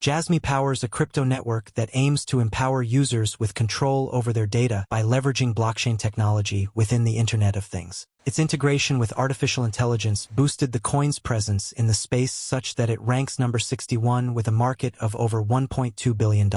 Jasmy powers a crypto network that aims to empower users with control over their data by leveraging blockchain technology within the Internet of Things. Its integration with artificial intelligence boosted the coin's presence in the space such that it ranks number 61 with a market of over $1.2 billion.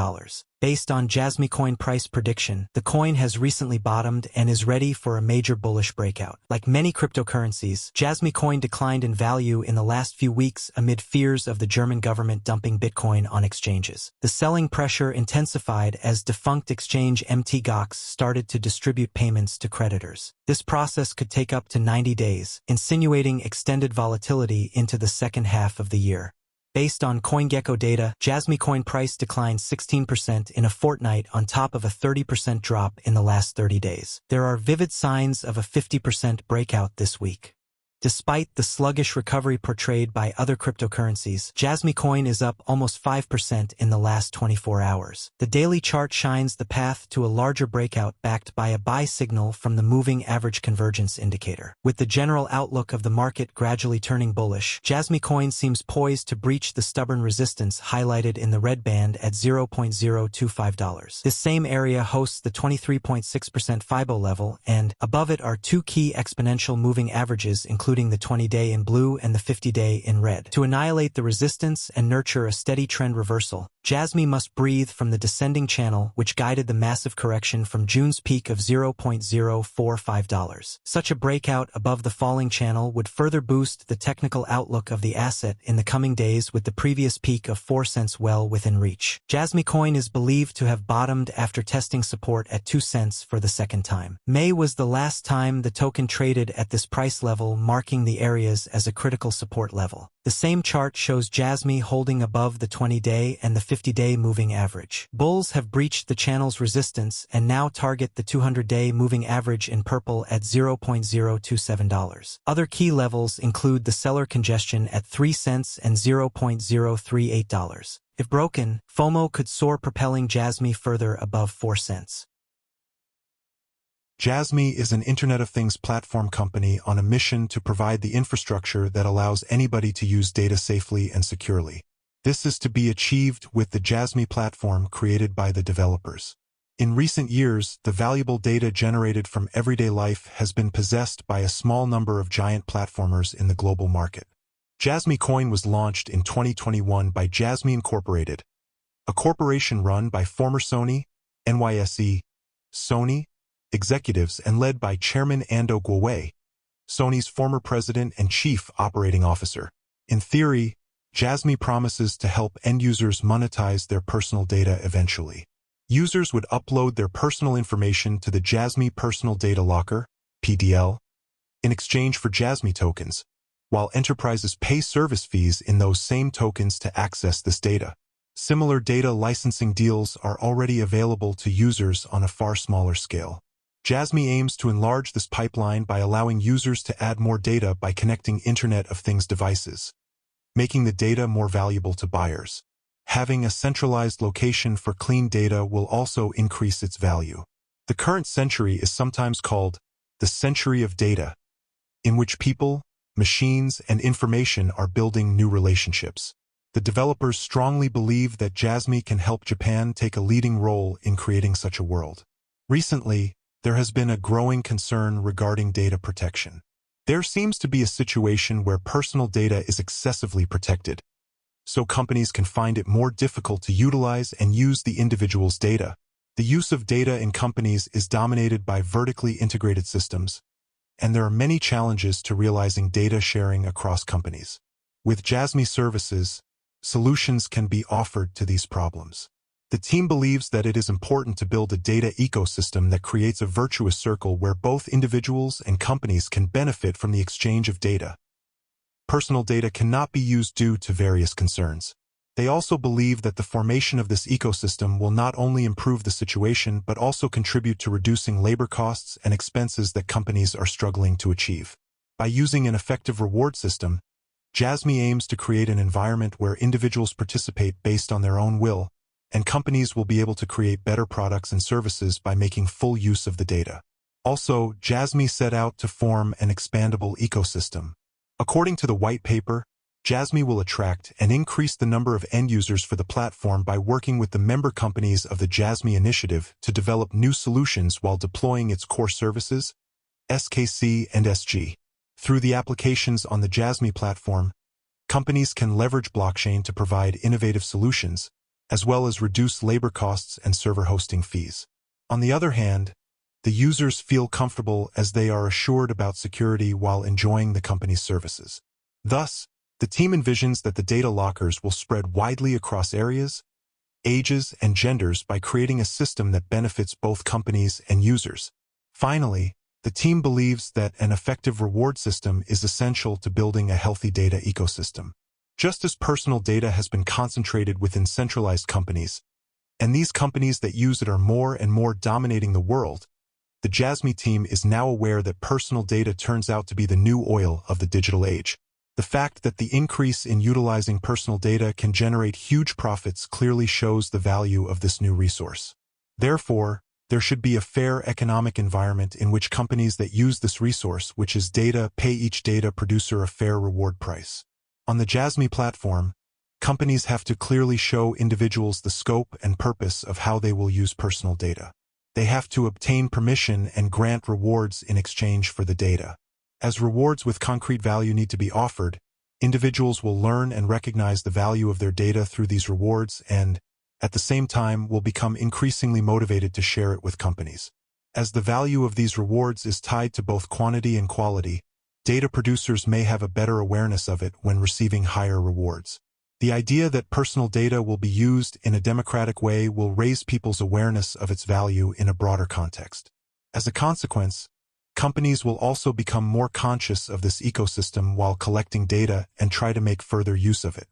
Based on Jasmy Coin Price Prediction, the coin has recently bottomed and is ready for a major bullish breakout. Like many cryptocurrencies, Jasmy Coin declined in value in the last few weeks amid fears of the German government dumping Bitcoin on exchanges. The selling pressure intensified as defunct exchange Mt. Gox started to distribute payments to creditors. This process could take up to 90 days, insinuating extended volatility into the second half of the year. Based on CoinGecko data, Jasmy Coin price declined 16% in a fortnight on top of a 30% drop in the last 30 days. There are vivid signs of a 50% breakout this week. Despite the sluggish recovery portrayed by other cryptocurrencies, Jasmy Coin is up almost 5% in the last 24 hours. The daily chart shines the path to a larger breakout backed by a buy signal from the moving average convergence indicator. With the general outlook of the market gradually turning bullish, Jasmy Coin seems poised to breach the stubborn resistance highlighted in the red band at $0.025. This same area hosts the 23.6% FIBO level, and above it are two key exponential moving averages including the 20-day in blue and the 50-day in red. To annihilate the resistance and nurture a steady trend reversal, Jasmy must breathe from the descending channel which guided the massive correction from June's peak of $0.045. Such a breakout above the falling channel would further boost the technical outlook of the asset in the coming days, with the previous peak of 4 cents well within reach. Jasmy Coin is believed to have bottomed after testing support at 2 cents for the second time. May was the last time the token traded at this price level, marking the areas as a critical support level. The same chart shows Jasmy holding above the 20-day and the 50-day moving average. Bulls have breached the channel's resistance and now target the 200-day moving average in purple at $0.027. Other key levels include the seller congestion at 3 cents and $0.038. If broken, FOMO could soar, propelling Jasmy further above 4 cents. Jasmy is an Internet of Things platform company on a mission to provide the infrastructure that allows anybody to use data safely and securely. This is to be achieved with the Jasmy platform created by the developers. In recent years, the valuable data generated from everyday life has been possessed by a small number of giant platformers in the global market. Jasmy Coin was launched in 2021 by Jasmy Incorporated, a corporation run by former Sony, NYSE, Sony, executives and led by Chairman Ando Guowei, Sony's former president and chief operating officer. In theory, Jasmy promises to help end users monetize their personal data eventually. Users would upload their personal information to the Jasmy Personal Data Locker, PDL, in exchange for Jasmy tokens, while enterprises pay service fees in those same tokens to access this data. Similar data licensing deals are already available to users on a far smaller scale. Jasmy aims to enlarge this pipeline by allowing users to add more data by connecting Internet of Things devices, making the data more valuable to buyers. Having a centralized location for clean data will also increase its value. The current century is sometimes called the century of data, in which people, machines, and information are building new relationships. The developers strongly believe that Jasmy can help Japan take a leading role in creating such a world. Recently, there has been a growing concern regarding data protection. There seems to be a situation where personal data is excessively protected, so companies can find it more difficult to utilize and use the individual's data. The use of data in companies is dominated by vertically integrated systems, and there are many challenges to realizing data sharing across companies. With Jasmy services, solutions can be offered to these problems. The team believes that it is important to build a data ecosystem that creates a virtuous circle where both individuals and companies can benefit from the exchange of data. Personal data cannot be used due to various concerns. They also believe that the formation of this ecosystem will not only improve the situation but also contribute to reducing labor costs and expenses that companies are struggling to achieve. By using an effective reward system, Jasmy aims to create an environment where individuals participate based on their own will, and companies will be able to create better products and services by making full use of the data. Also, Jasmy set out to form an expandable ecosystem. According to the white paper, Jasmy will attract and increase the number of end users for the platform by working with the member companies of the Jasmy initiative to develop new solutions while deploying its core services, SKC and SG. Through the applications on the Jasmy platform, companies can leverage blockchain to provide innovative solutions, as well as reduce labor costs and server hosting fees. On the other hand, the users feel comfortable as they are assured about security while enjoying the company's services. Thus, the team envisions that the data lockers will spread widely across areas, ages, and genders by creating a system that benefits both companies and users. Finally, the team believes that an effective reward system is essential to building a healthy data ecosystem. Just as personal data has been concentrated within centralized companies, and these companies that use it are more and more dominating the world, the Jasmy team is now aware that personal data turns out to be the new oil of the digital age. The fact that the increase in utilizing personal data can generate huge profits clearly shows the value of this new resource. Therefore, there should be a fair economic environment in which companies that use this resource, which is data, pay each data producer a fair reward price. On the Jasmy platform, companies have to clearly show individuals the scope and purpose of how they will use personal data. They have to obtain permission and grant rewards in exchange for the data. As rewards with concrete value need to be offered, individuals will learn and recognize the value of their data through these rewards and, at the same time, will become increasingly motivated to share it with companies. As the value of these rewards is tied to both quantity and quality, data producers may have a better awareness of it when receiving higher rewards. The idea that personal data will be used in a democratic way will raise people's awareness of its value in a broader context. As a consequence, companies will also become more conscious of this ecosystem while collecting data and try to make further use of it.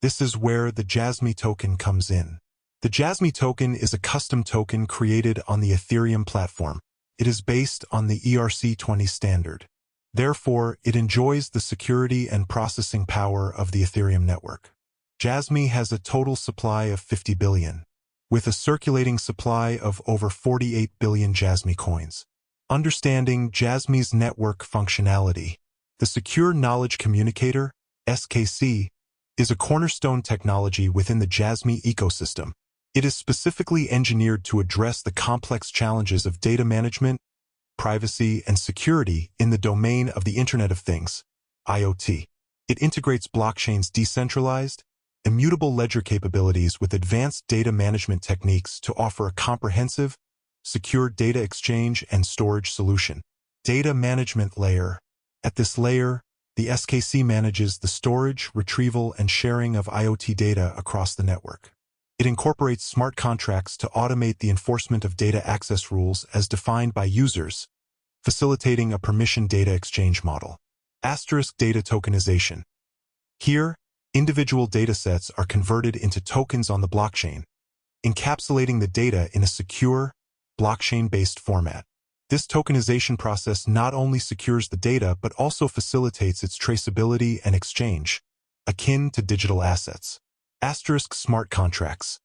This is where the Jasmy token comes in. The Jasmy token is a custom token created on the Ethereum platform. It is based on the ERC20 standard. Therefore, it enjoys the security and processing power of the Ethereum network. Jasmy has a total supply of 50 billion, with a circulating supply of over 48 billion Jasmy coins. Understanding Jasmy's network functionality. The Secure Knowledge Communicator, SKC, is a cornerstone technology within the Jasmy ecosystem. It is specifically engineered to address the complex challenges of data management, privacy, and security in the domain of the Internet of Things, IoT. It integrates blockchain's decentralized, immutable ledger capabilities with advanced data management techniques to offer a comprehensive, secure data exchange and storage solution. Data management layer. At this layer, the SKC manages the storage, retrieval, and sharing of IoT data across the network. It incorporates smart contracts to automate the enforcement of data access rules as defined by users, facilitating a permission data exchange model. Asterisk data tokenization. Here, individual datasets are converted into tokens on the blockchain, encapsulating the data in a secure, blockchain-based format. This tokenization process not only secures the data but also facilitates its traceability and exchange, akin to digital assets. Asterisk smart contracts.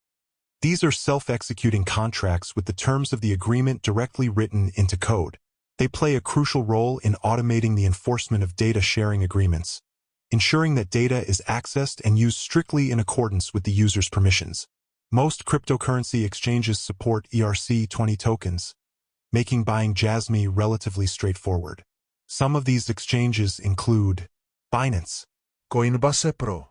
These are self-executing contracts with the terms of the agreement directly written into code. They play a crucial role in automating the enforcement of data sharing agreements, ensuring that data is accessed and used strictly in accordance with the user's permissions. Most cryptocurrency exchanges support ERC20 tokens, making buying Jasmy relatively straightforward. Some of these exchanges include Binance, Coinbase Pro,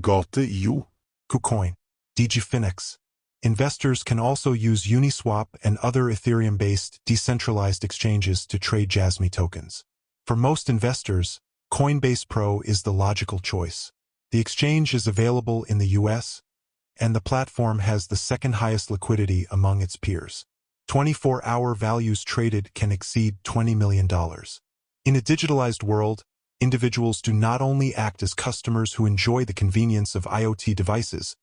FLOKI EU, KuCoin, DigiFinex. Investors can also use Uniswap and other Ethereum-based decentralized exchanges to trade Jasmy tokens. For most investors, Coinbase Pro is the logical choice. The exchange is available in the US, and the platform has the second highest liquidity among its peers. 24-hour values traded can exceed $20 million. In a digitalized world, individuals do not only act as customers who enjoy the convenience of IoT devices,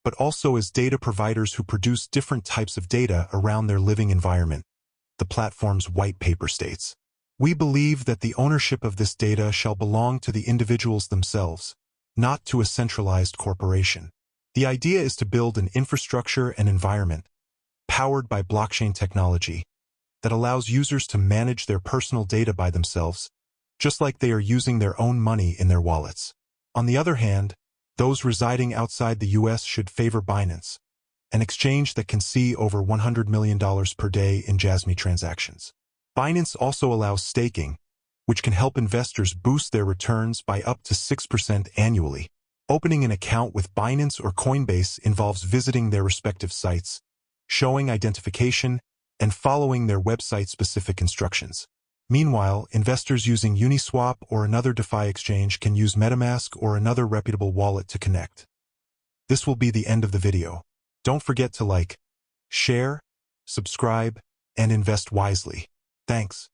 but also as data providers who produce different types of data around their living environment, the platform's white paper states. We believe that the ownership of this data shall belong to the individuals themselves, not to a centralized corporation. The idea is to build an infrastructure and environment, powered by blockchain technology, that allows users to manage their personal data by themselves, just like they are using their own money in their wallets. On the other hand, those residing outside the US should favor Binance, an exchange that can see over $100 million per day in Jasmy transactions. Binance also allows staking, which can help investors boost their returns by up to 6% annually. Opening an account with Binance or Coinbase involves visiting their respective sites, showing identification, and following their website-specific instructions. Meanwhile, investors using Uniswap or another DeFi exchange can use MetaMask or another reputable wallet to connect. This will be the end of the video. Don't forget to like, share, subscribe, and invest wisely. Thanks.